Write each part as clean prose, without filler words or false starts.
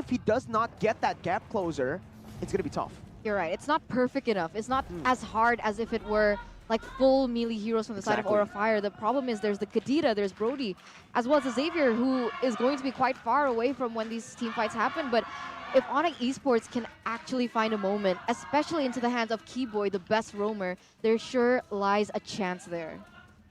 if he does not get that gap closer, it's going to be tough. You're right. It's not perfect enough. It's not as hard as if it were like full melee heroes from the side of Aura Fire. The problem is there's the Kadita, there's Brody, as well as the Xavier, who is going to be quite far away from when these team fights happen. But if Onic Esports can actually find a moment, especially into the hands of Keyboy, the best roamer, there sure lies a chance there.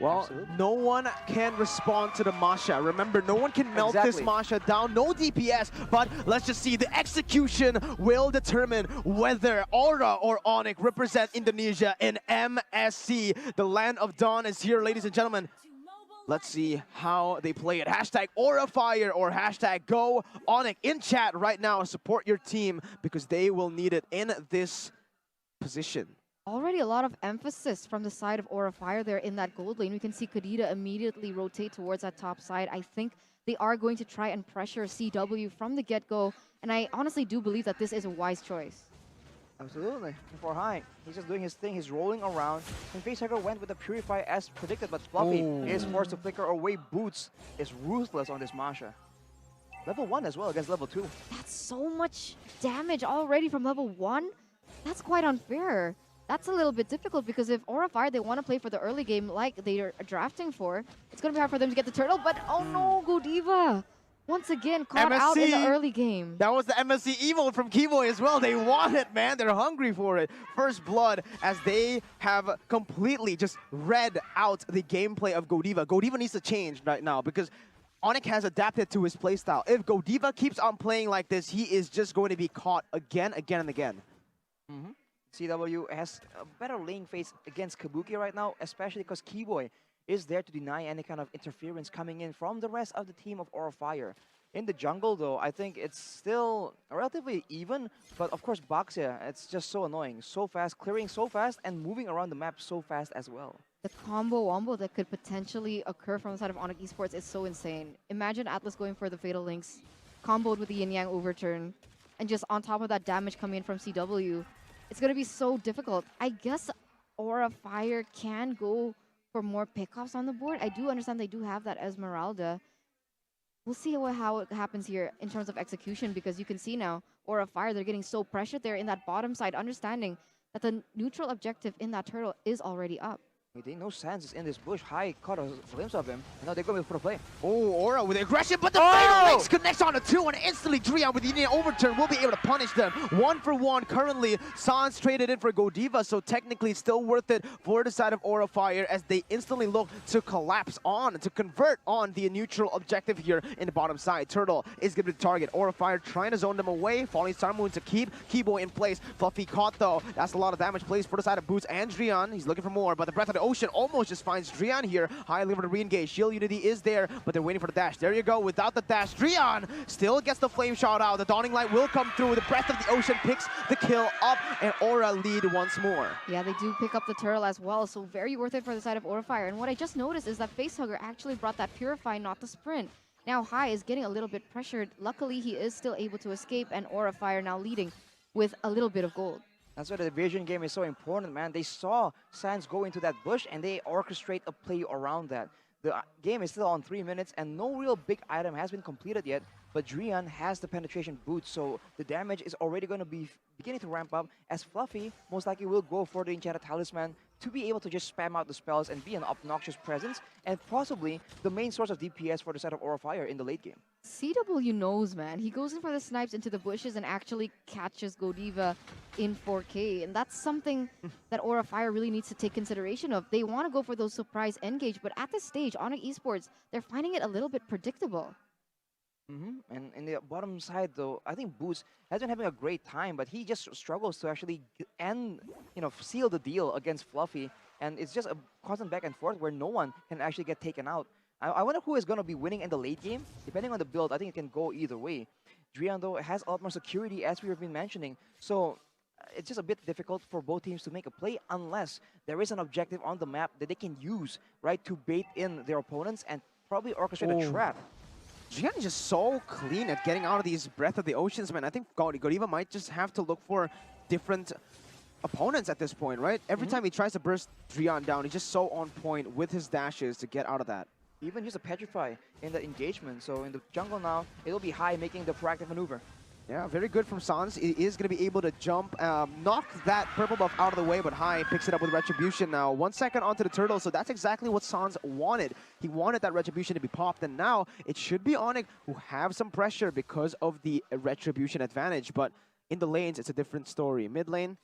Well, Absolutely. no one can respond to the Masha. Remember, no one can melt this Masha down. No DPS, but let's just see. The execution will determine whether Aura or Onic represent Indonesia in MSC. The land of dawn is here, ladies and gentlemen. Let's see how they play it. Hashtag Aura Fire or hashtag Go Onic in chat right now. Support your team because they will need it in this position. Already a lot of emphasis from the side of Aura Fire there in that gold lane. We can see Kadita immediately rotate towards that top side. I think they are going to try and pressure CW from the get-go, and I honestly do believe that this is a wise choice. Absolutely. For High, he's just doing his thing. He's rolling around. And Facehugger went with the Purify as predicted, but Fluffy is forced to flicker away. Boots is ruthless on this Masha. Level 1 as well against level 2. That's so much damage already from level 1. That's quite unfair. That's a little bit difficult because if Aura Fire, they want to play for the early game like they are drafting for, it's going to be hard for them to get the turtle. But oh no, Godiva! Once again, caught out in the early game. That was the MSC Evil from Keyboy as well. They want it, man. They're hungry for it. First blood as they have completely just read out the gameplay of Godiva. Godiva needs to change right now because Onic has adapted to his playstyle. If Godiva keeps on playing like this, he is just going to be caught again, again, and again. CW has a better lane phase against Kabuki right now, especially because Keyboy is there to deny any kind of interference coming in from the rest of the team of Aura Fire. In the jungle, though, I think it's still relatively even, but of course, Baxia, it's just so annoying. So fast, clearing so fast, and moving around the map so fast as well. The combo-wombo that could potentially occur from the side of Onic Esports is so insane. Imagine Atlas going for the Fatal Links, comboed with the Yin-Yang Overturn, and just on top of that damage coming in from CW. It's going to be so difficult. I guess Aura Fire can go for more pickoffs on the board. I do understand they do have that Esmeralda. We'll see how it happens here in terms of execution because you can see now Aura Fire, they're getting so pressured there in that bottom side, understanding that the neutral objective in that turtle is already up. They no sense is in this bush. High caught a glimpse of him. And now they're going for the play. Oh, Aura with aggression, but the Fatal Links connects on the 2 and instantly Drian with the Indian Overturn will be able to punish them. 1 for 1 currently. Sans traded in for Godiva, so technically it's still worth it for the side of Aura Fire as they instantly look to collapse on, to convert on the neutral objective here in the bottom side. Turtle is going to be the target. Aura Fire trying to zone them away. Falling Star Moon to keep Keyboy in place. Fluffy caught though. That's a lot of damage placed for the side of Boots and Drian. He's looking for more, but the Breath of the Ocean almost just finds Drian here. High lever to re-engage. Shield Unity is there, but they're waiting for the dash. There you go. Without the dash, Drian still gets the flame shot out. The Dawning Light will come through. The Breath of the Ocean picks the kill up, and Aura lead once more. Yeah, they do pick up the turtle as well, so very worth it for the side of Aura Fire. And what I just noticed is that Facehugger actually brought that Purify, not the sprint. Now High is getting a little bit pressured. Luckily, he is still able to escape, and Aura Fire now leading with a little bit of gold. That's why the vision game is so important, man. They saw Sans go into that bush and they orchestrate a play around that. The game is still on 3 minutes and no real big item has been completed yet, but Drian has the penetration boots, so the damage is already going to be beginning to ramp up as Fluffy most likely will go for the Enchanted Talisman to be able to just spam out the spells and be an obnoxious presence and possibly the main source of DPS for the side of Aura Fire in the late game. CW knows, man. He goes in for the snipes into the bushes and actually catches Godiva in 4K. And that's something that Aura Fire really needs to take consideration of. They want to go for those surprise engage, but at this stage, Onic Esports, they're finding it a little bit predictable. And in the bottom side, though, I think Boots has been having a great time, but he just struggles to actually seal the deal against Fluffy. And it's just a constant back and forth where no one can actually get taken out. I wonder who is going to be winning in the late game. Depending on the build, I think it can go either way. Drian, though, has a lot more security, as we have been mentioning. So it's just a bit difficult for both teams to make a play unless there is an objective on the map that they can use, right, to bait in their opponents and probably orchestrate a trap. Drian is just so clean at getting out of these Breath of the Oceans, man. I think Godiva might just have to look for different opponents at this point, right? Every time he tries to burst Drian down, he's just so on point with his dashes to get out of that. Even use a Petrify in the engagement. So in the jungle now, it'll be High making the proactive maneuver. Yeah, very good from Sans. He is going to be able to jump, knock that purple buff out of the way, but High picks it up with Retribution now. 1 second onto the turtle, so that's exactly what Sans wanted. He wanted that Retribution to be popped, and now it should be Onic who have some pressure because of the Retribution advantage, but in the lanes, it's a different story. Mid lane,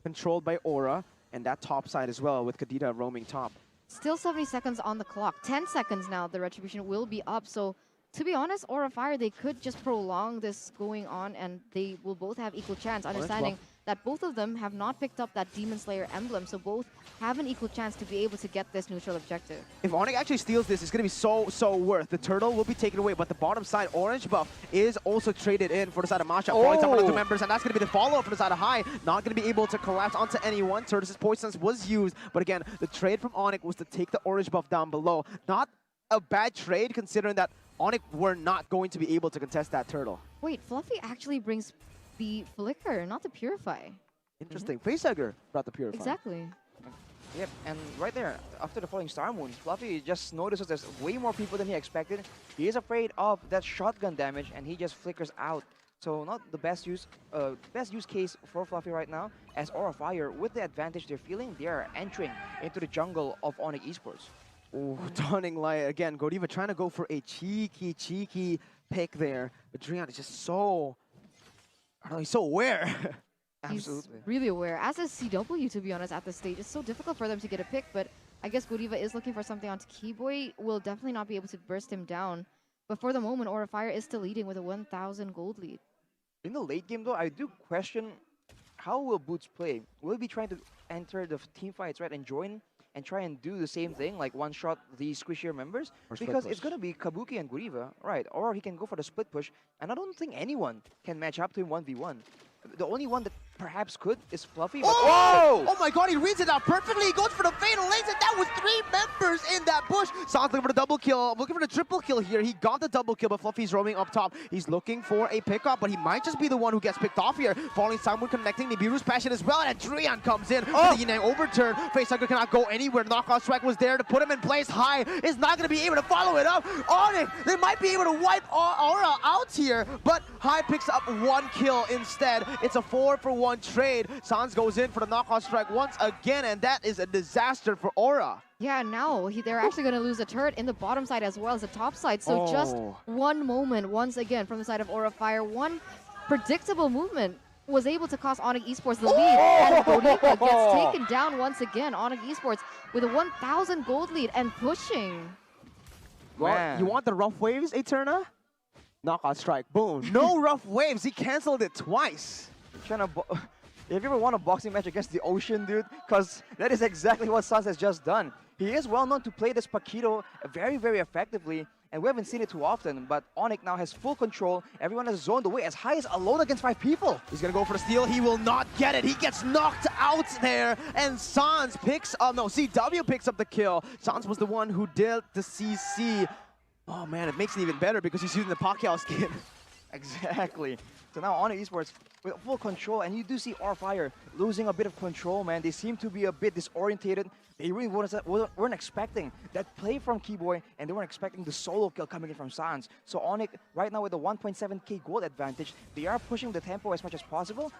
controlled by Aura, and that top side as well with Kadita roaming top. Still 70 seconds on the clock. 10 seconds now, the Retribution will be up, so to be honest, Aura Fire, they could just prolong this going on and they will both have equal chance, understanding that both of them have not picked up that Demon Slayer emblem, so both have an equal chance to be able to get this neutral objective. If Onic actually steals this, it's going to be so worth. The turtle will be taken away, but the bottom side orange buff is also traded in for the side of Masha, falling some of the two members, and that's going to be the follow-up from the side of High. Not going to be able to collapse onto anyone. Turtles' Poisons was used, but again, the trade from Onic was to take the orange buff down below. Not a bad trade considering that Onic were not going to be able to contest that turtle. Wait, Fluffy actually brings the Flicker, not the Purify. Interesting. Facehugger brought the Purify. Exactly. Yep, and right there, after the falling Star Moon, Fluffy just notices there's way more people than he expected. He is afraid of that shotgun damage, and he just flickers out. So not the best use case for Fluffy right now, as Aura Fire, with the advantage they're feeling, they are entering into the jungle of Onic Esports. Ooh, Dawning Light again. Godiva trying to go for a cheeky pick there. But Drian is just so, I don't know, he's so aware. Absolutely. He's really aware. As is CW, to be honest, at this stage. It's so difficult for them to get a pick, but I guess Godiva is looking for something onto Keyboy. Will definitely not be able to burst him down. But for the moment, Aura Fire is still leading with a 1,000 gold lead. In the late game, though, I do question how will Boots play. Will he be trying to enter the team fights, right, and join and try and do the same thing, like one-shot the squishier members? Because it's going to be Kabuki and Godiva, right? Or he can go for the split push, and I don't think anyone can match up to him 1v1. The only one that perhaps could is Fluffy. But Oh my god, he reads it out perfectly. He goes for the fatal lanes, and that was 3 members in that bush. Sans looking for the double kill, looking for the triple kill here. He got the double kill, but Fluffy's roaming up top. He's looking for a pickup, but he might just be the one who gets picked off here. Falling Someone connecting Nibiru's passion as well, and Drian comes in for the Yin Yang overturn. Facehugger cannot go anywhere. Knockout strike was there to put him in place. High is not going to be able to follow it up. Onic, they might be able to wipe Aura out here, but High picks up 1 kill instead. It's a 4-for-1 trade. Sans goes in for the knockout strike once again, and that is a disaster for Aura. Yeah, now they're actually going to lose a turret in the bottom side as well as the top side. So just one moment, once again, from the side of Aura Fire, one predictable movement was able to cost Onic Esports the lead. And Godiva gets taken down once again. Onic Esports with a 1,000 gold lead and pushing. Well, you want the rough waves, Eterna? Knockout strike, boom. No rough waves, he canceled it twice. If you ever want a boxing match against the ocean, dude, because that is exactly what Sans has just done. He is well known to play this Paquito very effectively, and we haven't seen it too often, but Onic now has full control. Everyone is zoned away as High as alone against 5 people. He's gonna go for the steal. He will not get it. He gets knocked out there, and Sans picks up, no, CW picks up the kill. Sans was the one who did the CC. Oh man, it makes it even better because he's using the Pacquiao skin. Exactly. So now Onic Esports with full control, and you do see Aura Fire losing a bit of control, man. They seem to be a bit disorientated. They really weren't expecting that play from Keyboy, and they weren't expecting the solo kill coming in from Sans. So Onic, right now with the 1.7k gold advantage, they are pushing the tempo as much as possible,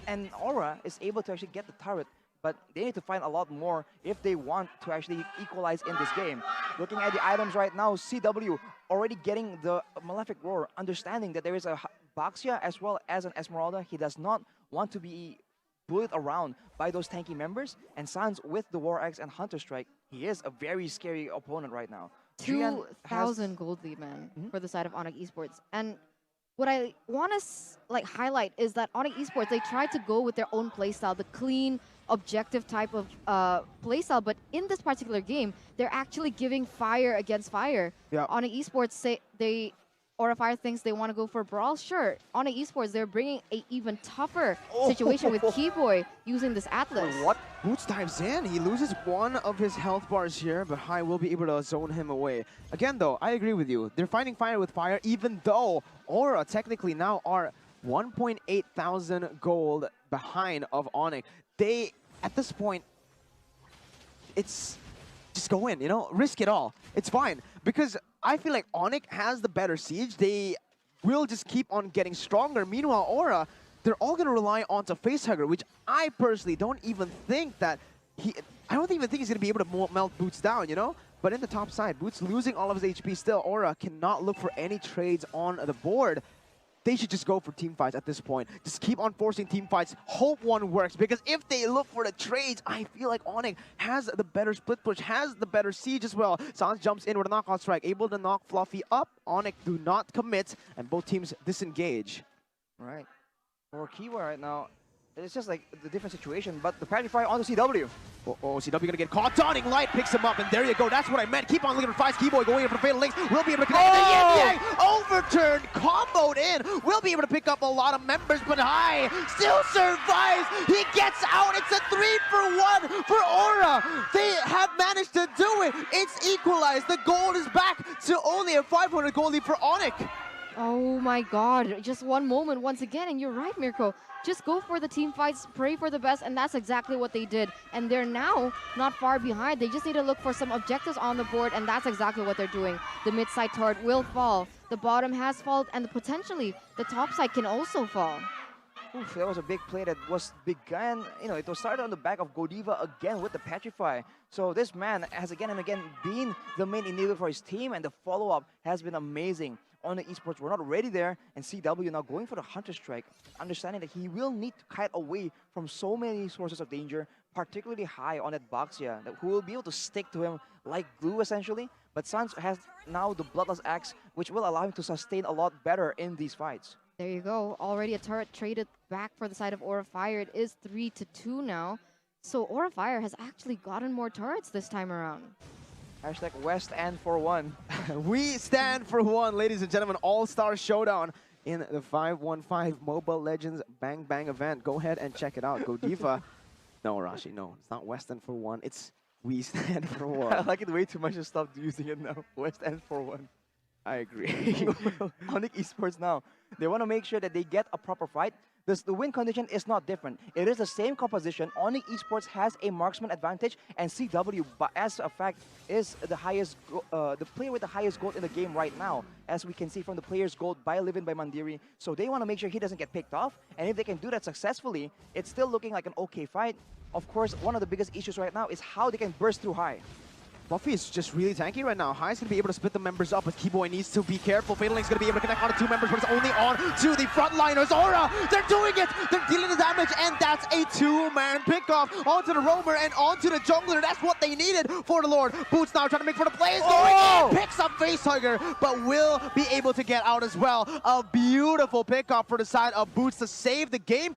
and Aura is able to actually get the turret. But they need to find a lot more if they want to actually equalize in this game. Looking at the items right now, CW already getting the Malefic Roar, understanding that there is a Baxia as well as an Esmeralda. He does not want to be bullied around by those tanky members. And Sans with the War Axe and Hunter Strike, he is a very scary opponent right now. 2,000 gold lead, man, for the side of Onic Esports. And what I want to highlight is that Onic Esports, they tried to go with their own playstyle, the clean, objective type of playstyle, but in this particular game, they're actually giving fire against fire. Yeah. Onic Esports say Aura Fire thinks they want to go for brawl. Sure, Onic Esports, they're bringing a even tougher situation with Keyboy using this Atlas. What? Boots dives in. He loses 1 of his health bars here, but High will be able to zone him away. Again, though, I agree with you. They're fighting fire with fire, even though Aura technically now are 1.8 thousand gold behind of Onic. They, at this point, it's just go in, you know, risk it all. It's fine, because I feel like Onic has the better siege. They will just keep on getting stronger. Meanwhile, Aura, they're all going to rely onto Facehugger, which I personally don't even think that I don't even think he's going to be able to melt Boots down, you know? But in the top side, Boots losing all of his HP still. Aura cannot look for any trades on the board. They should just go for team fights at this point. Just keep on forcing team fights. Hope one works. Because if they look for the trades, I feel like Onic has the better split push, has the better siege as well. Sans jumps in with a knockout strike, able to knock Fluffy up. Onic do not commit, and both teams disengage. Right. For Kiwa right now, it's just like the different situation, but the Patrify onto CW. CW gonna get caught. Dawning Light picks him up, and there you go. That's what I meant. Keep on looking for fights. Keyboy going in for Fatal Links. We'll be able to connect. The Yin Yang overturned, comboed in. We'll be able to pick up a lot of members, but High still survives. He gets out. It's a 3-for-1 for Aura. They have managed to do it. It's equalized. The gold is back to only a 500 gold lead for Onic. Oh my god, just one moment once again, and you're right, Mirko. Just go for the team fights, pray for the best, and that's exactly what they did. And they're now not far behind. They just need to look for some objectives on the board, and that's exactly what they're doing. The mid-side turret will fall, the bottom has fallen, and potentially the top side can also fall. Oof, that was a big play that was began, it was started on the back of Godiva again with the Petrify. So this man has again and again been the main enabler for his team, and the follow-up has been amazing. On the Esports, we're not ready there, and CW now going for the Hunter Strike, understanding that he will need to kite away from so many sources of danger, particularly High on that Boxia, who will be able to stick to him like glue essentially. But Sans has now the Bloodlust Axe, which will allow him to sustain a lot better in these fights. There you go. Already a turret traded back for the side of Aura Fire. It is 3-2 now. So Aura Fire has actually gotten more turrets this time around. Hashtag West and for one. We stand for one, ladies and gentlemen. All-Star Showdown in the 515 Mobile Legends Bang Bang event. Go ahead and check it out. Godiva. No, Rashi, no. It's not West and for one. It's We stand for one. I like it way too much to stop using it now. West and for one. I agree. Onic Esports now, they want to make sure that they get a proper fight. The win condition is not different. It is the same composition. Onic Esports has a marksman advantage, and CW, but as a fact, is the highest, the player with the highest gold in the game right now, as we can see from the player's gold by Livin by Mandiri. So they want to make sure he doesn't get picked off, and if they can do that successfully, it's still looking like an okay fight. Of course, one of the biggest issues right now is how they can burst through High. Fluffy is just really tanky right now. High's going to be able to split the members up, but Keyboy needs to be careful. Fatal Link's going to be able to connect on to two members, but it's only on to the frontliners. Aura, they're doing it! They're dealing the damage, and that's a two-man pickoff onto the roamer and onto the jungler. That's what they needed for the Lord. Boots now trying to make for the plays, going in, picks up Facehugger, but will be able to get out as well. A beautiful pickoff for the side of Boots to save the game.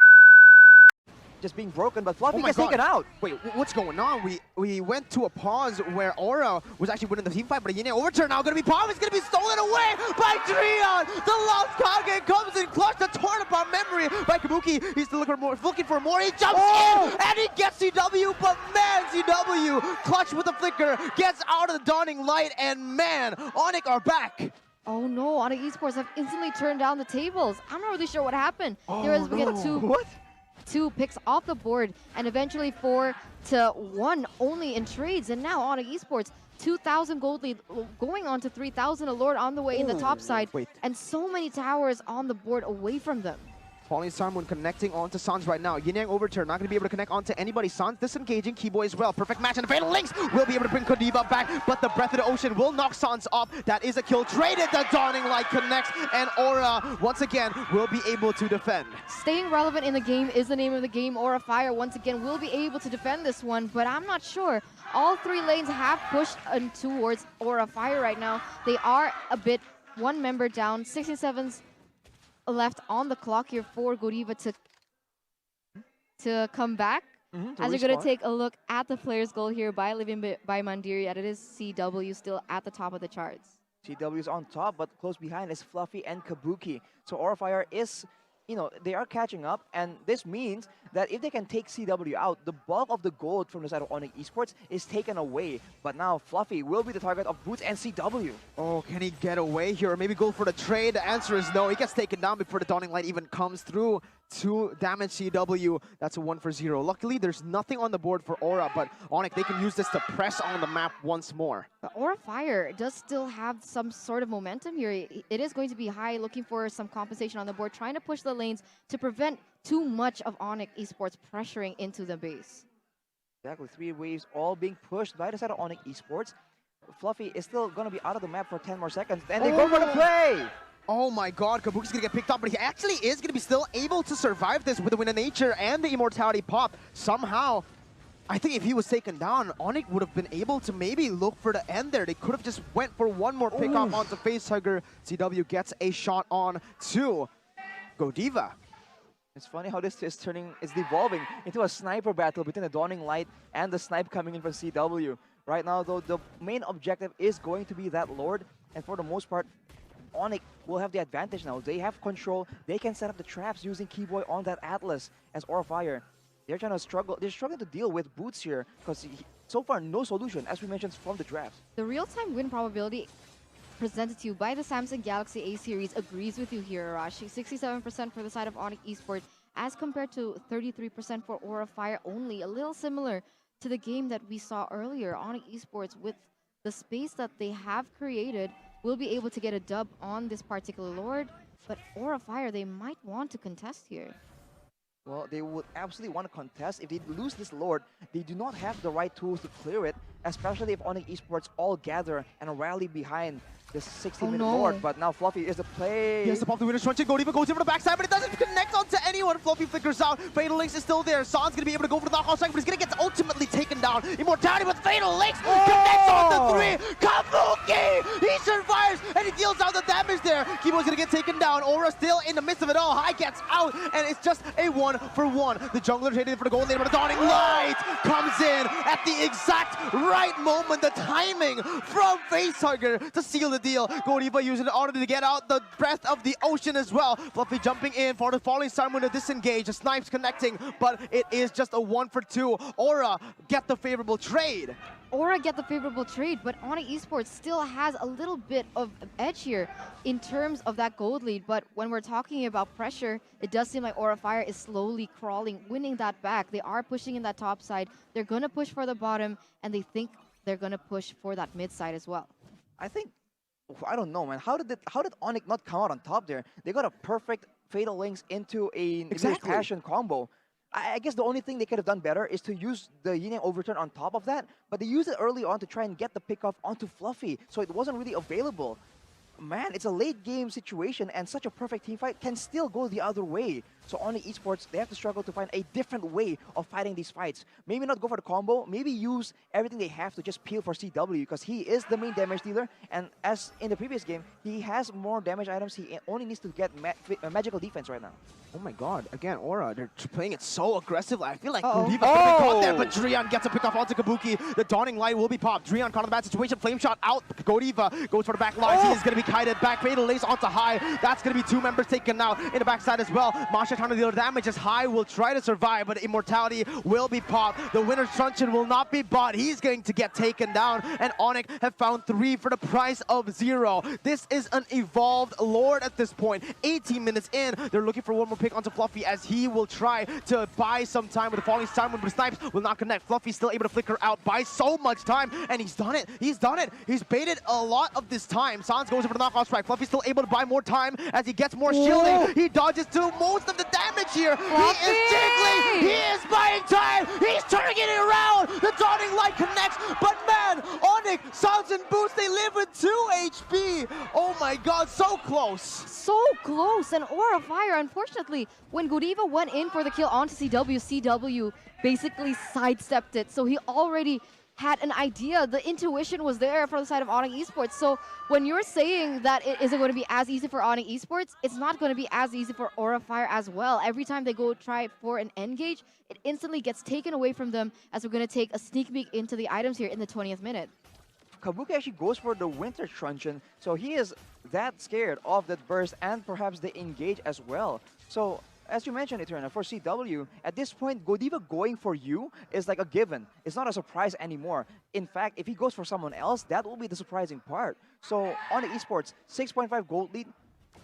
Just being broken, but Fluffy gets taken out. Wait, what's going on? We went to a pause where Aura was actually winning the team fight, but a Yin overturn now going to be Palm. It's going to be stolen away by Trion. The Lost Kage comes in clutch. The torn apart memory by Kabuki. He's still looking for more. He jumps in and he gets CW, but man, CW clutch with the flicker, gets out of the dawning light, and man, Onic are back. Oh no, Onic Esports have instantly turned down the tables. I'm not really sure what happened. We get two picks off the board, and eventually 4-1 only in trades. And now Onic Esports, 2,000 gold lead, going on to 3,000. A Lord on the way in the top side, and so many towers on the board away from them. Falling Sun connecting onto Sans right now. Yin Yang overturn, not going to be able to connect onto anybody. Sans disengaging, Keyboy as well. Perfect match, and Fatal Links will be able to bring Godiva back, but the Breath of the Ocean will knock Sans up. That is a kill. Traded, the Dawning Light connects, and Aura, once again, will be able to defend. Staying relevant in the game is the name of the game. Aura Fire, once again, will be able to defend this one, but I'm not sure. All three lanes have pushed towards Aura Fire right now. They are a bit one member down. 67's left on the clock here for Godiva to come back. As you're going to take a look at the player's goal here by Living by Mandiri, and it is CW still at the top of the charts. CW is on top, but close behind is Fluffy and Kabuki. So Aura Fire is, they are catching up, and this means that if they can take CW out, the bulk of the gold from the side of Onic Esports is taken away. But now Fluffy will be the target of Boots and CW. Oh, can he get away here or maybe go for the trade? The answer is no. He gets taken down before the Dawning Light even comes through to damage CW. That's a 1-for-0. Luckily, there's nothing on the board for Aura, but Onic, they can use this to press on the map once more. But Aura Fire does still have some sort of momentum here. It is going to be high, looking for some compensation on the board, trying to push the lanes to prevent too much of Onic Esports pressuring into the base. Exactly, 3 waves all being pushed by the side of Onic Esports. Fluffy is still going to be out of the map for 10 more seconds, and they go for the play! Oh my god, Kabuki's gonna get picked up, but he actually is gonna be still able to survive this with the Wind of Nature and the Immortality pop. Somehow, I think if he was taken down, Onic would have been able to maybe look for the end there. They could have just went for one more pickoff onto Facehugger. CW gets a shot on to Godiva. It's funny how this is devolving into a sniper battle between the Dawning Light and the snipe coming in from CW. Right now, though, the main objective is going to be that Lord, and for the most part, Onic will have the advantage now. They have control. They can set up the traps using Keyboy on that Atlas as Aura Fire. They're trying to struggle. They're struggling to deal with Boots here because so far no solution, as we mentioned from the draft. The real-time win probability presented to you by the Samsung Galaxy A series agrees with you here, Arashi. 67% for the side of Onic Esports as compared to 33% for Aura Fire only. A little similar to the game that we saw earlier. Onic Esports, with the space that they have created, will be able to get a dub on this particular Lord, but Aura Fire, they might want to contest here. Well, they would absolutely want to contest. If they lose this Lord, they do not have the right tools to clear it, especially if Onic Esports all gather and rally behind this 60-minute Lord. But now Fluffy is the play. He has to pop the Winner's Truncheon. Godiva goes in for the backside, but it doesn't connect onto anyone. Fluffy flickers out. Fatal Links is still there. San's going to be able to go for the knockout strike, but he's going to get ultimately taken down. Immortality with Fatal Links connects on the 3. Kabuki! He survives, and he deals out the damage there. Kibo's going to get taken down. Aura still in the midst of it all. High gets out, and it's just a 1-for-1. The jungler traded for the gold lane, but the Dawning Light comes in at the exact right moment. The timing from Facehugger to seal the deal. Godiva using the auto to get out the breath of the ocean as well. Fluffy jumping in for the falling sun with a disengage. The snipes connecting, but it is just a 1-for-2. Aura get the favorable trade. Aura get the favorable trade, but Onic Esports still has a little bit of edge here in terms of that gold lead. But when we're talking about pressure, it does seem like Aura Fire is slowly crawling, winning that back. They are pushing in that top side. They're going to push for the bottom, and they think they're going to push for that mid side as well. I don't know, man. How did Onic not come out on top there? They got a perfect Fatal Links into a Passion combo. I guess the only thing they could have done better is to use the Yin Yang Overturn on top of that, but they used it early on to try and get the pickoff onto Fluffy, so it wasn't really available. Man, it's a late game situation, and such a perfect team fight can still go the other way. So Onic Esports, they have to struggle to find a different way of fighting these fights. Maybe not go for the combo, maybe use everything they have to just peel for CW, because he is the main damage dealer, and as in the previous game, he has more damage items. He only needs to get magical defense right now. Oh my god, again, Aura, they're playing it so aggressively. I feel like Godiva could have been caught there, but Drian gets a pick off onto Kabuki. The Dawning Light will be popped. Drian caught in the bad situation. Flame shot out. Godiva goes for the back lines. He is going to be kited back. Fatal Lace onto High. That's going to be 2 members taken out in the backside as well. Masha trying to deal damage as High will try to survive, but Immortality will be popped. The Winner's Truncheon will not be bought. He's going to get taken down, and Onic have found 3 for the price of 0. This is an evolved Lord at this point. 18 minutes in, they're looking for one more pick onto Fluffy as he will try to buy some time with the falling sun, but the snipes will not connect. Fluffy's still able to flicker out, buy so much time, and he's done it. He's done it. He's baited a lot of this time. Sans goes in for the knockout strike. Fluffy's still able to buy more time as he gets more shielding. He dodges to most of the damage here. Fluffy! He is jiggling. He is buying time. He's turning it around. The Dawning Light connects, but man, Onic, Sans, and Boots, they live with 2 HP. Oh my god, so close. So close, and Aura Fire, unfortunately, when Godiva went in for the kill onto CW basically sidestepped it. So he already had an idea. The intuition was there for the side of Onic Esports. So when you're saying that it isn't going to be as easy for Onic Esports, it's not going to be as easy for Aura Fire as well. Every time they go try for an engage, it instantly gets taken away from them, as we're going to take a sneak peek into the items here in the 20th minute. Kabuki actually goes for the Winter Truncheon, so he is that scared of that burst and perhaps the engage as well. So as you mentioned, Eterna, for CW, at this point, Godiva going for you is like a given. It's not a surprise anymore. In fact, if he goes for someone else, that will be the surprising part. So on the Esports, 6.5 gold lead,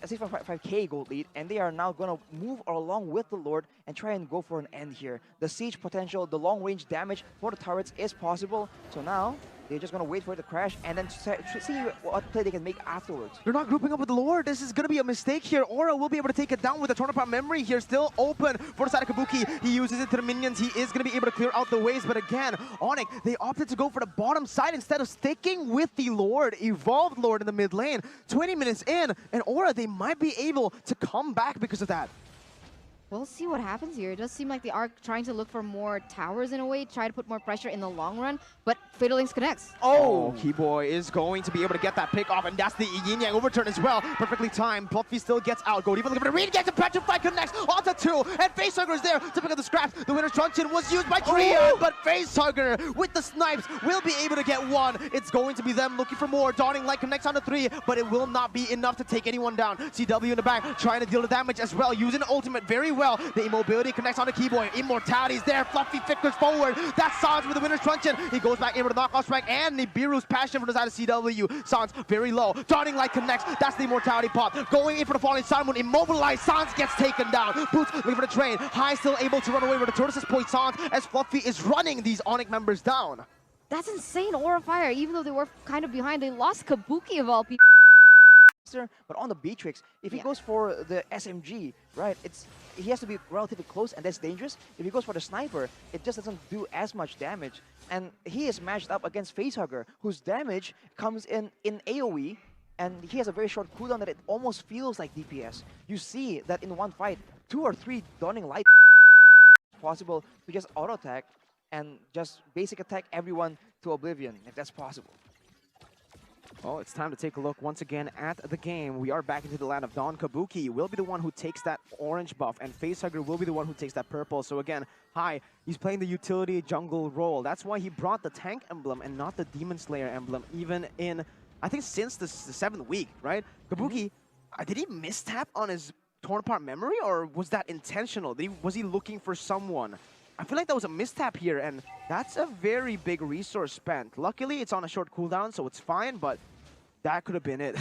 6.5k gold lead, and they are now going to move along with the Lord and try and go for an end here. The siege potential, the long range damage for the turrets is possible. So now they're just going to wait for it to crash and then see what play they can make afterwards. They're not grouping up with the Lord. This is going to be a mistake here. Aura will be able to take it down with the Tornapart memory here. Still open for the side of Kabuki. He uses it to the minions. He is going to be able to clear out the waves. But again, Onic, they opted to go for the bottom side instead of sticking with the Lord. Evolved Lord in the mid lane. 20 minutes in, and Aura, they might be able to come back because of that. We'll see what happens here. It does seem like they are trying to look for more towers in a way, try to put more pressure in the long run, but Fatal Links connects. Oh, Keyboy is going to be able to get that pick off, and that's the Yin Yang overturn as well. Perfectly timed. Fluffy still gets out. Godiva looking for the read, gets a Petrify, connects onto 2, and Facehugger is there to pick up the scraps. The winner's truncheon was used by Triad, but Facehugger with the snipes will be able to get 1. It's going to be them looking for more. Dawning Light connects onto 3, but it will not be enough to take anyone down. CW in the back trying to deal the damage as well, using the ultimate very well. The immobility connects onto Keyboy. Immortality's there. Fluffy flickers forward. That's Sans with the winner's truncheon. He goes back in for the knockoff strike and Nibiru's passion from the side of CW. Sans very low. Dawning Light connects. That's the immortality pop. Going in for the falling sun when immobilized. Sans gets taken down. Boots looking for the train. High still able to run away with the tortoise's poison as Fluffy is running these Onic members down. That's insane, Aura Fire. Even though they were kind of behind, they lost Kabuki of all people. But on the Beatrix, if he goes for the SMG, right, he has to be relatively close, and that's dangerous. If he goes for the sniper, it just doesn't do as much damage. And he is matched up against Facehugger, whose damage comes in AoE, and he has a very short cooldown that it almost feels like DPS. You see that in one fight, 2 or 3 Dawning Light possible to just auto-attack and just basic attack everyone to oblivion, if that's possible. Well, it's time to take a look once again at the game. We are back into the land of Dawn. Kabuki will be the one who takes that orange buff, and Facehugger will be the one who takes that purple. So again, he's playing the utility jungle role. That's why he brought the tank emblem and not the Demon Slayer emblem, even in, I think, since the 7th week, right? Kabuki, did he mistap on his Tornapart memory, or was that intentional? Was he looking for someone? I feel like that was a mistap here, and that's a very big resource spent. Luckily, it's on a short cooldown, so it's fine, but that could have been it.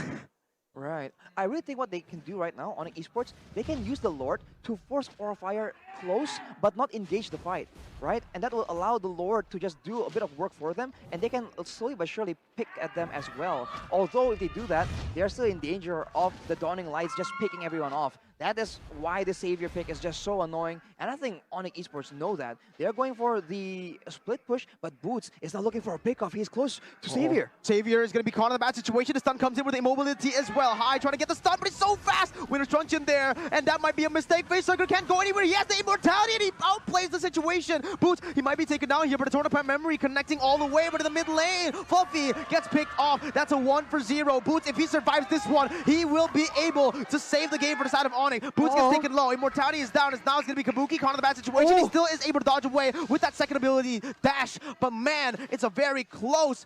Right. I really think what they can do right now on Esports, they can use the Lord to force Aura Fire close, but not engage the fight, right? And that will allow the Lord to just do a bit of work for them, and they can slowly but surely pick at them as well. Although if they do that, they're still in danger of the Dawning Lights just picking everyone off. That is why the Savior pick is just so annoying, and I think Onic Esports know that. They're going for the split push, but Boots is not looking for a pick-off. He's close to Savior. Savior is going to be caught in a bad situation. The stun comes in with the immobility as well. High trying to get the stun, but he's so fast. Winner's truncheon there, and that might be a mistake. Facehugger can't go anywhere. He has the immortality, and he outplays the situation. Boots, he might be taken down here, but the Tornapart memory connecting all the way, but in the mid lane, Fluffy gets picked off. That's a 1 for 0. Boots, if he survives this one, he will be able to save the game for the side of Onic. Boots gets taken low. Immortality is down. Now it's going to be Kabuki caught in the bad situation. He still is able to dodge away with that second ability dash. But man, it's a very close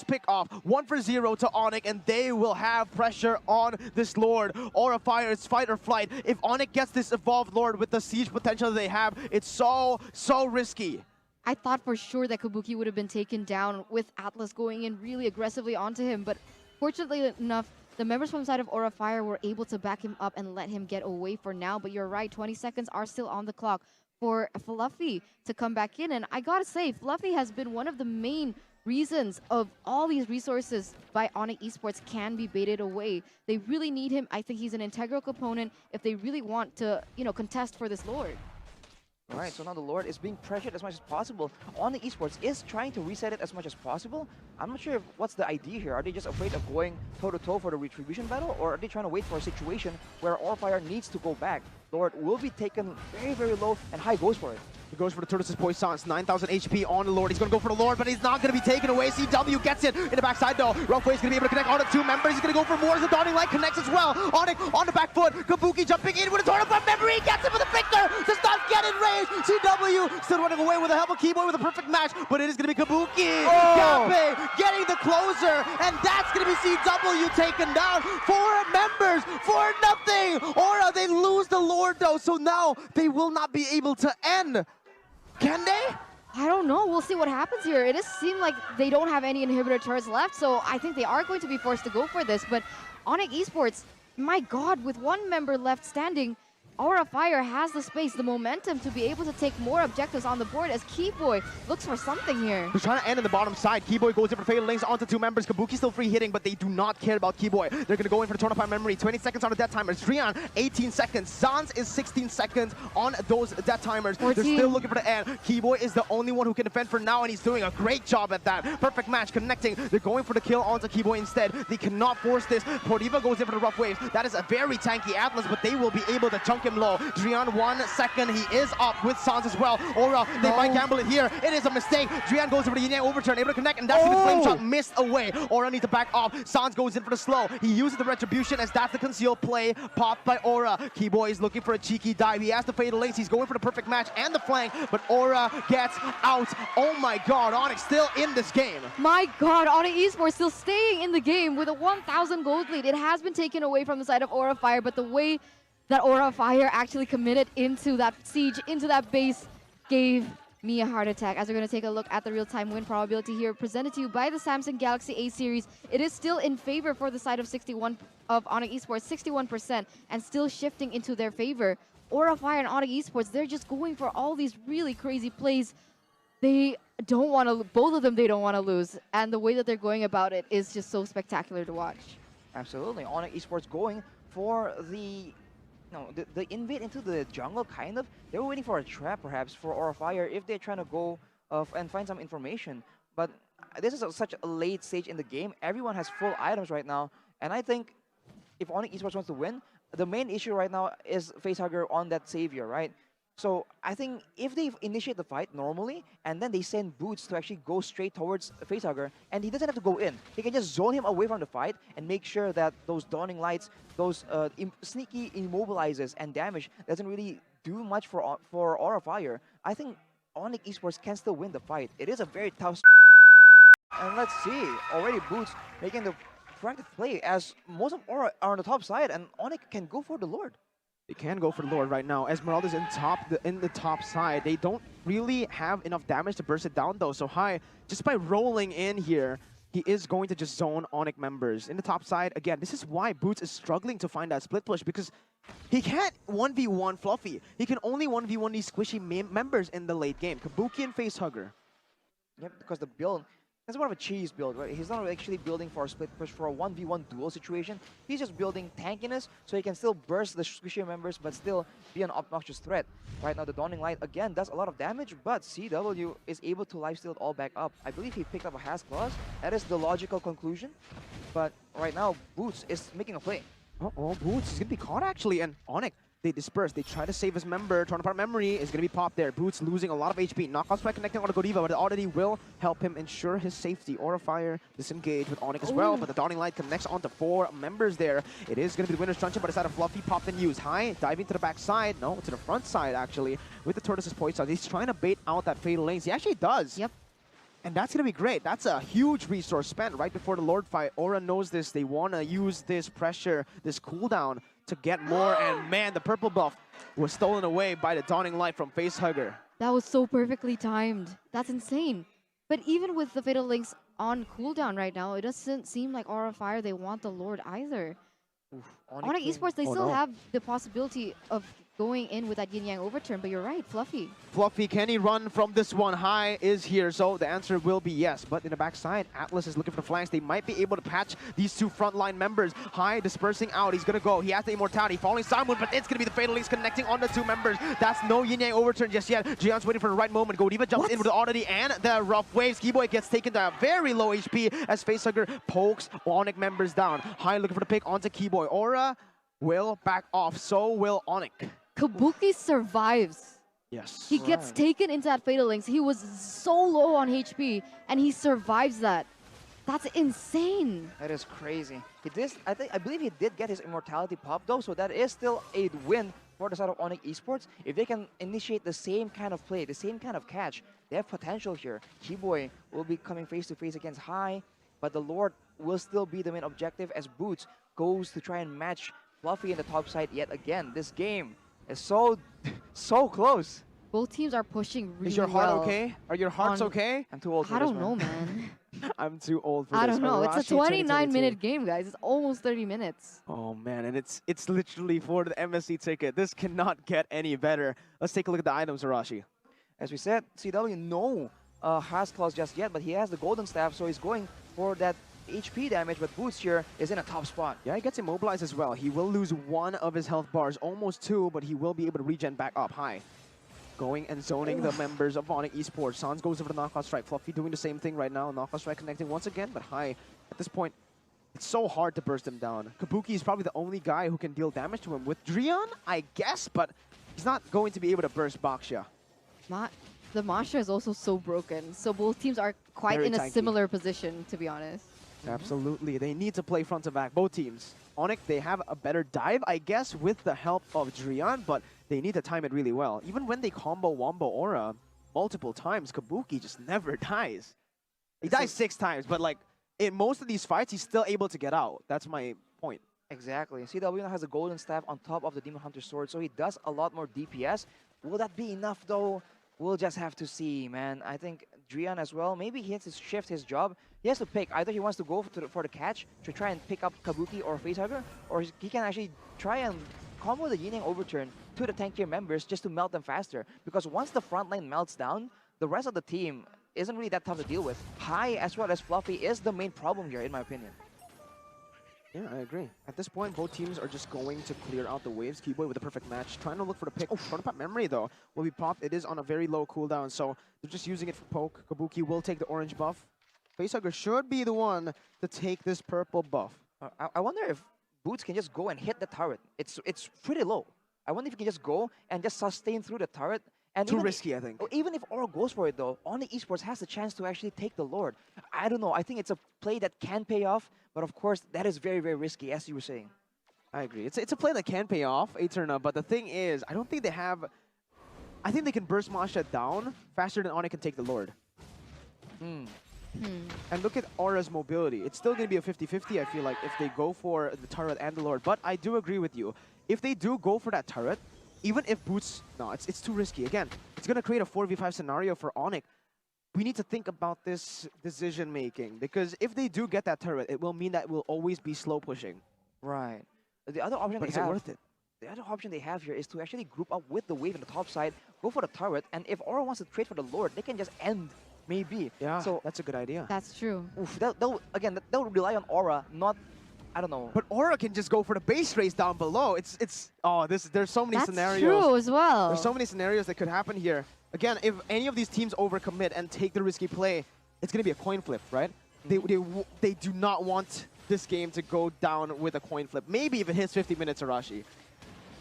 pick off. 1 for 0 to Onic, and they will have pressure on this Lord. Aura Fire, it's fight or flight. If Onic gets this evolved Lord with the siege potential that they have, it's so risky. I thought for sure that Kabuki would have been taken down with Atlas going in really aggressively onto him, but fortunately enough, the members from the side of Aura Fire were able to back him up and let him get away for now. But you're right, 20 seconds are still on the clock for Fluffy to come back in. And I gotta say, Fluffy has been one of the main reasons of all these resources by Onic Esports can be baited away. They really need him. I think he's an integral component if they really want to, contest for this Lord. Alright, so now the Lord is being pressured as much as possible. Onic Esports is trying to reset it as much as possible. I'm not sure what's the idea here. Are they just afraid of going toe-to-toe for the retribution battle? Or are they trying to wait for a situation where Aura Fire needs to go back? Lord will be taken very, very low, and High goes for it. He goes for the Turtles' Poissons, 9,000 HP on the Lord. He's going to go for the Lord, but he's not going to be taken away. CW gets it in the backside though. Rough Wave's going to be able to connect on the two members. He's going to go for more as the Dawning Light connects as well. Onic on the back foot. Kabuki jumping in with a tornado from memory. Gets it with a finger. Does not get in range. CW still running away with the help of Keyboy with a perfect match, but it is going to be Kabuki. Gape getting the closer, and that's going to be CW taken down. 4 members for nothing. Aura, they lose the Lord though, so now they will not be able to end. Can they? I don't know. We'll see what happens here. It does seem like they don't have any inhibitor turrets left, so I think they are going to be forced to go for this. But Onic Esports, my God, with 1 member left standing, Aura Fire has the space, the momentum to be able to take more objectives on the board as Keyboy looks for something here. They're trying to end in the bottom side. Keyboy goes in for Fatal Links onto 2 members. Kabuki still free hitting, but they do not care about Keyboy. They're going to go in for the Tornapine Memory. 20 seconds on the death timers. Trian, 18 seconds. Sans is 16 seconds on those death timers. 14. They're still looking for the end. Keyboy is the only one who can defend for now, and he's doing a great job at that. Perfect match, connecting. They're going for the kill onto Keyboy instead. They cannot force this. Pordiva goes in for the Rough Waves. That is a very tanky Atlas, but they will be able to chunk him low. Trian, 1 second. He is up with Sans as well. Aura, they might gamble it here. It is a mistake. Drian goes over the Yin Yang overturn, able to connect, and that's when the flame shot missed away. Aura needs to back off. Sans goes in for the slow. He uses the retribution as that's the concealed play popped by Aura. Keyboy is looking for a cheeky dive. He has the Fatal Links. He's going for the perfect match and the flank, but Aura gets out. Oh my God, Onic still in this game. My God, Onic Esports still staying in the game with a 1,000 gold lead. It has been taken away from the side of Aura Fire, but the way that Aura Fire actually committed into that siege, into that base, gave me a heart attack. As we're going to take a look at the real-time win probability here, presented to you by the Samsung Galaxy A series. It is still in favor for the side of Onic Esports, 61%, and still shifting into their favor. Aura Fire and Onic Esports, they're just going for all these really crazy plays. They don't want to, both of them, they don't want to lose. And the way that they're going about it is just so spectacular to watch. Absolutely. Onic Esports going for the invade into the jungle, kind of. They were waiting for a trap, perhaps, for Aura Fire if they're trying to go and find some information. But this is such a late stage in the game. Everyone has full items right now. And I think if Onic Esports wants to win, the main issue right now is Facehugger on that Savior, right? So I think if they initiate the fight normally, and then they send Boots to actually go straight towards Facehugger, and he doesn't have to go in. He can just zone him away from the fight and make sure that those Dawning Lights, those sneaky immobilizes and damage doesn't really do much for Aura Fire. I think Onic Esports can still win the fight. It is a very tough. And let's see, already Boots making the proactive play as most of Aura are on the top side, and Onic can go for the Lord. They can go for the Lord right now. Esmeralda's in the top side. They don't really have enough damage to burst it down though. So High, just by rolling in here, he is going to just zone Onic members. In the top side, again, this is why Boots is struggling to find that split push, because he can't 1v1 Fluffy. He can only 1v1 these squishy members in the late game. Kabuki and Facehugger. Yep, because the build, that's more of a cheese build, right? He's not actually building for a split push for a 1v1 duel situation. He's just building tankiness so he can still burst the squishy members but still be an obnoxious threat. Right now, the Dawning Light, again, does a lot of damage, but CW is able to lifesteal it all back up. I believe he picked up a Has Claws. That is the logical conclusion. But right now, Boots is making a play. Uh-oh, Boots is going to be caught actually, and Onic, they disperse. They try to save his member. Torn apart memory is going to be popped there. Boots losing a lot of HP. Knockout strike connecting on the Godiva, but it already will help him ensure his safety. Aura Fire disengage with Onic as well, but the Dawning Light connects onto 4 members there. It is going to be the winner's truncheon, but it's out of Fluffy, popped and used. High, diving to the back side. No, to the front side actually, with the Tortoise's Poison. He's trying to bait out that Fatal Links. He actually does. Yep. And that's going to be great. That's a huge resource spent right before the Lord fight. Aura knows this. They want to use this pressure, this cooldown to get more. And man, the purple buff was stolen away by the Dawning Light from Facehugger. That was so perfectly timed. That's insane. But even with the Fatal Links on cooldown right now, it doesn't seem like Aura Fire, they want the Lord either. Onic Esports, they still have the possibility of going in with that Yin Yang overturn, but you're right, Fluffy. Fluffy, can he run from this one? High is here, so the answer will be yes. But in the backside, Atlas is looking for the flanks. They might be able to patch these 2 frontline members. High dispersing out. He's going to go. He has the immortality. Falling Simon, but it's going to be the Fatal Links connecting on the 2 members. That's no Yin Yang overturn just yet. Jian's waiting for the right moment. Godiva jumps in with the oddity and the rough waves. Keyboy gets taken to a very low HP as Facehugger pokes Onic members down. High looking for the pick onto Keyboy. Aura will back off. So will Onic. Kabuki survives. Yes. He gets Right. taken into that Fatal Links. He was so low on HP, and he survives that. That's insane. That is crazy. I believe he did get his immortality pop though, so that is still a win for the side of Onic Esports. If they can initiate the same kind of play, the same kind of catch, they have potential here. Keyboy will be coming face to face against High, but the Lord will still be the main objective as Boots goes to try and match Fluffy in the top side yet again. This game is so close. Both teams are pushing really well. Is your heart okay? Are your hearts on- okay? I'm too old for I this, don't know, man. I'm too old for I this. don't know. It's a Arashi 29-minute game, guys. It's almost 30 minutes. Oh man, and it's literally for the MSC ticket. This cannot get any better. Let's take a look at the items, Arashi. As we said, CW no has claws just yet, but he has the golden staff, so he's going for that HP damage, but Boots here is in a top spot. Yeah, he gets immobilized as well. He will lose one of his health bars, almost two, but he will be able to regen back up high. Going and zoning the members of Onic Esports. Sans goes over the knockout strike. Fluffy doing the same thing right now. Knockout strike connecting once again, but High, at this point, it's so hard to burst him down. Kabuki is probably the only guy who can deal damage to him. With Drion, I guess, but he's not going to be able to burst Baksha. The Masha is also so broken. So both teams are quite Very in a tanky. similar position, to be honest. Absolutely. They need to play front to back, both teams. Onic, they have a better dive, I guess, with the help of Drion, but they need to time it really well. Even when they combo Wombo Aura multiple times, Kabuki just never dies. He dies 6 times, but like in most of these fights, he's still able to get out. That's my point. Exactly. CW now has a golden staff on top of the Demon Hunter sword, so he does a lot more DPS. Will that be enough though? We'll just have to see, man. I think Drian as well, maybe he has to shift his job. He has to pick. Either he wants to go for the catch to try and pick up Kabuki or Facehugger, or he can actually try and combo the Yin Yang Overturn to the tankier members just to melt them faster. Because once the front line melts down, the rest of the team isn't really that tough to deal with. High as well as Fluffy is the main problem here, in my opinion. Yeah, I agree. At this point, both teams are just going to clear out the waves. Keyboy with a perfect match. Trying to look for the pick. Oh, Prototype Memory, though, will be popped. It is on a very low cooldown, so they're just using it for poke. Kabuki will take the orange buff. Facehugger should be the one to take this purple buff. I wonder if Boots can just go and hit the turret. It's pretty low. I wonder if he can just go and just sustain through the turret. And Too even risky, I think. Even if Aura goes for it, though, Onic Esports has the chance to actually take the Lord. I don't know. I think it's a play that can pay off, but of course, that is very, very risky, as you were saying. I agree. It's a play that can pay off, Eterna, but the thing is, I don't think they have... I think they can burst Masha down faster than Onic can take the Lord. And look at Aura's mobility. It's still going to be a 50-50, I feel like, if they go for the turret and the Lord. But I do agree with you. If they do go for that turret, even if Boots... No, it's too risky. Again, it's going to create a 4v5 scenario for Onic. We need to think about this decision-making, because if they do get that turret, it will mean that we'll always be slow pushing. Right. The other option But they is it have... worth it? The other option they have here is to actually group up with the wave on the top side, go for the turret, and if Aura wants to trade for the Lord, they can just end, maybe. Yeah, So, that's a good idea. That's true. oof, they'll rely on Aura, not... I don't know. But Aura can just go for the base race down below. There's so many That's scenarios. true as well. There's so many scenarios that could happen here. Again, if any of these teams overcommit and take the risky play, it's going to be a coin flip, right? They do not want this game to go down with a coin flip. Maybe if it hits 50 minutes, Arashi.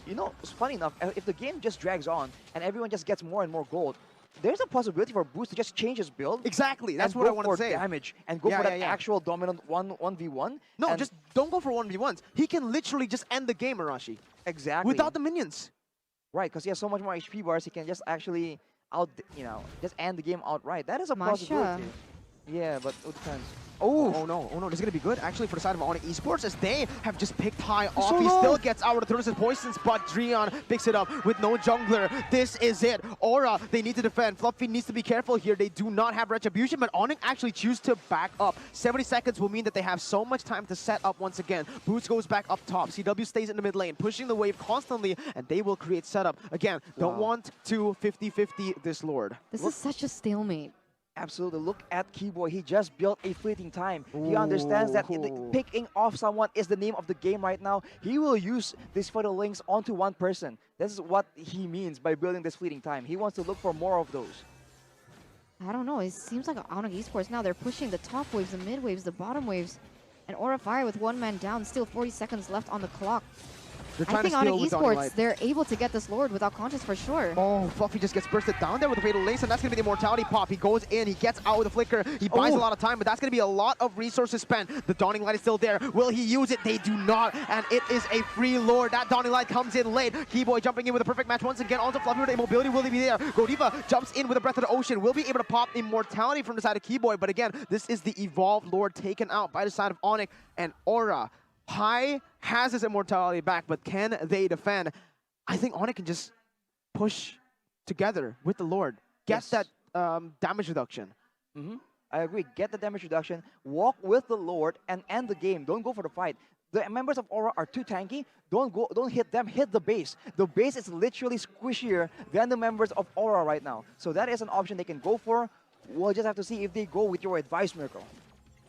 You know, it's funny enough, if the game just drags on and everyone just gets more and more gold, there's a possibility for Boost to just change his build. Exactly, that's and what I go want to for say. damage and go Yeah, for that yeah. actual dominant 1v1. No, and just don't go for 1v1s. He can literally just end the game, Arashi. exactly Without the minions. right, because he has so much more HP bars, he can just actually just end the game outright. That is a Masha. possibility. Yeah, but it depends. Oh no, this is gonna be good actually for the side of Onic Esports, as they have just picked High off. So He low. still gets out of the throws his poisons, but Drion picks it up with no jungler. This is it. Aura, they need to defend. Fluffy needs to be careful here. They do not have retribution, but Onic actually choose to back up. 70 seconds will mean that they have so much time to set up once again. Boots goes back up top. CW stays in the mid lane, pushing the wave constantly, and they will create setup. Again, don't want to 50-50 this Lord. This is such a stalemate. Absolutely. Look at Keyboy. He just built a fleeting time. He understands that picking off someone is the name of the game right now. He will use these photo links onto one person. This is what he means by building this fleeting time. He wants to look for more of those. I don't know. It seems like Onic Esports now, they're pushing the top waves, the mid waves, the bottom waves. And Aura Fire with one man down, still 40 seconds left on the clock. They're I trying think to steal Onic with Dawning Esports, Light. they're able to get this Lord without contest for sure. Oh, Fluffy just gets bursted down there with the Fatal Links, and that's going to be the Immortality pop. He goes in, he gets out with the Flicker, he buys a lot of time, but that's going to be a lot of resources spent. The Dawning Light is still there. Will he use it? They do not, and it is a free Lord. That Dawning Light comes in late. Keyboy jumping in with a perfect match once again. Also Fluffy with the immobility. Will he be there? Godiva jumps in with a Breath of the Ocean. Will be able to pop Immortality from the side of Keyboy, but again, this is the Evolved Lord taken out by the side of Onic and Aura. High has his Immortality back, but can they defend? I think Onic can just push together with the Lord. Get that damage reduction. I agree. Get the damage reduction, walk with the Lord, and end the game. Don't go for the fight. The members of Aura are too tanky. Don't hit them. Hit the base. The base is literally squishier than the members of Aura right now. So that is an option they can go for. We'll just have to see if they go with your advice, Miracle.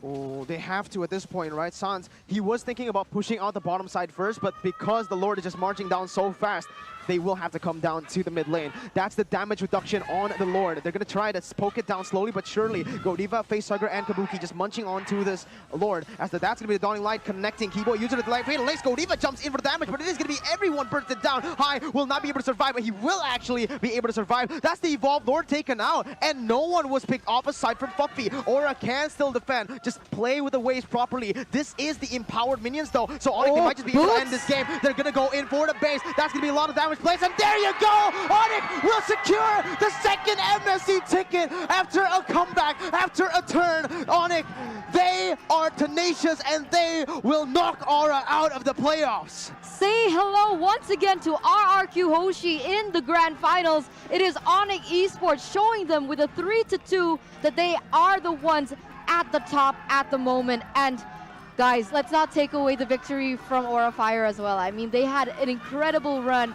Oh, they have to at this point, right? Sans, he was thinking about pushing out the bottom side first, but because the Lord is just marching down so fast, they will have to come down to the mid lane. That's the damage reduction on the Lord. They're going to try to poke it down slowly but surely. Godiva, Facehugger, and Kabuki just munching onto this Lord. That's going to be the Dawning Light connecting. Keyboy using the light. Fatal Links. Godiva jumps in for the damage, but it is going to be everyone bursted down. High will not be able to survive, but he will actually be able to survive. That's the Evolved Lord taken out, and no one was picked off aside from Fluffy. Aura can still defend. Just play with the waves properly. This is the empowered minions, though, so Onic might just be able to end this game. They're going to go in for the base. That's going to be a lot of damage placed, and there you go! Onic will secure the second MSC ticket after a comeback, after a turn. Onic, they are tenacious, and they will knock Aura out of the playoffs. Say hello once again to RRQ Hoshi in the grand finals. It is Onic Esports showing them with a 3-2 that they are the ones at the top at the moment. And guys, let's not take away the victory from Aura Fire as well. I mean, they had an incredible run.